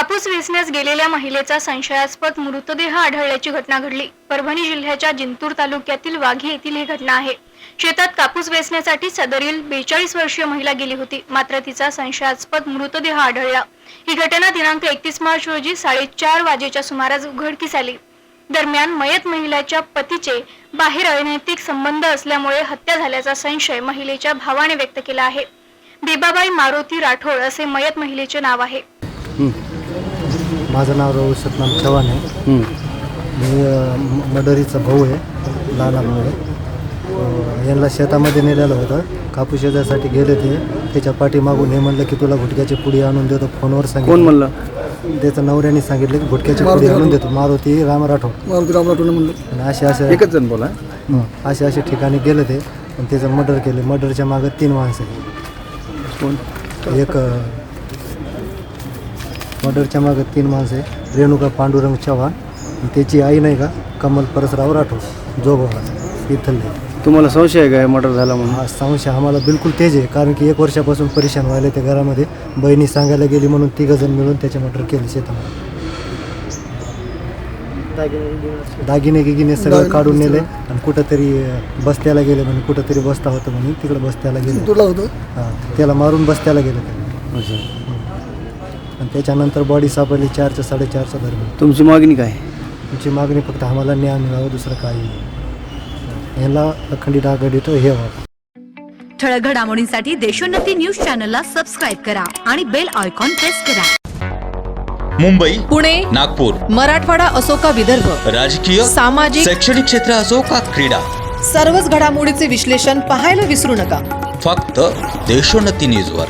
कापूस वेचण्यास गेलेल्या महिलेचा संशयास्पद मृतदेह आढळल्याची घटना घडली। परभणी जिल्ह्याच्या जिंतूर तालुक्यातील वाघी येथील ही घटना आहे। शेतात कापूस वेचण्यासाठी सदरील 42 वर्षीय महिला गेली होती, मात्र तिचा संशयास्पद मृतदेह आढळला। ही घटना दिनांक 31 मार्च रोजी 4:30 वाजेच्या सुमारास उघडकीस आली। दरम्यान मयत महिलेच्या पतीचे बाहेर अनैतिक संबंध असल्यामुळे हत्या झाल्याचा संशय महिलेच्या भावाने व्यक्त केला आहे। बेबाबाई मारुती राठोड असे मयत महिलेचे नाव आहे। माझं नाव राहुल सतनाम चव्हाण आहे। मी मडरीचा भाऊ आहे, लहान भाऊ। यांना शेतामध्ये नेलेलं होतं, कापूस शेजासाठी गेले ते। त्याच्या पाठीमागून हे म्हणलं की तुला गुटख्याची पुडी आणून देतो। फोनवर सांगितलं। कोण म्हणलं? त्याचं नवऱ्याने सांगितलं की गुटख्याची पुडी आणून देतो। मारुती राम राठोड म्हणलं। असे एकच जण बोला। असे ठिकाणी गेले ते आणि त्याचं मर्डर केलं। मर्डरच्या मागे 3 माणसं आहेत। एक मर्डरच्या मागे 3 माणसं आहे। रेणुका पांडुरंग चव्हाण, त्याची आई नाही का कमल परसराव राठोड, जोगोळा इथले। तुम्हाला संशय आहे का मर्डर झाला म्हणून? हा संशय आम्हाला बिलकुल तेज आहे, कारण की 1 वर्षापासून परेशान व्हायला त्या घरामध्ये। बहिणी सांगायला गेली म्हणून 3 जण मिळून त्याचे मर्डर केले शेतामध्ये। दागिने गिगिने सगळं काढून नेले आणि कुठंतरी बस्त्याला गेले म्हणे। कुठंतरी बस्ता होतं म्हणून तिकडे बस्त्याला गेले। हां, त्याला मारून बस्त्याला गेले ते। आणि त्याच्यानंतर बॉडी सापडली 4च्या 4:30च्या दरम्यान। तुमची मागणी काय? तुमची मागणी फक्त आम्हाला न्याय मिळावा, दुसरं काही नाही। याला अखंडित आघाडीचं हे व्हावं। ठळक घडामोडींसाठी देशोन्नती न्यूज चॅनलला सबस्क्राईब करा आणि बेल आयकॉन प्रेस करा। मुंबई, पुणे, नागपूर, मराठवाडा असो का विदर्भ, राजकीय, सामाजिक, शैक्षणिक क्षेत्र असो का क्रीडा, सर्वच घडामोडीचे विश्लेषण पाहायला विसरू नका। फक्त देशोन्नती न्यूजवर।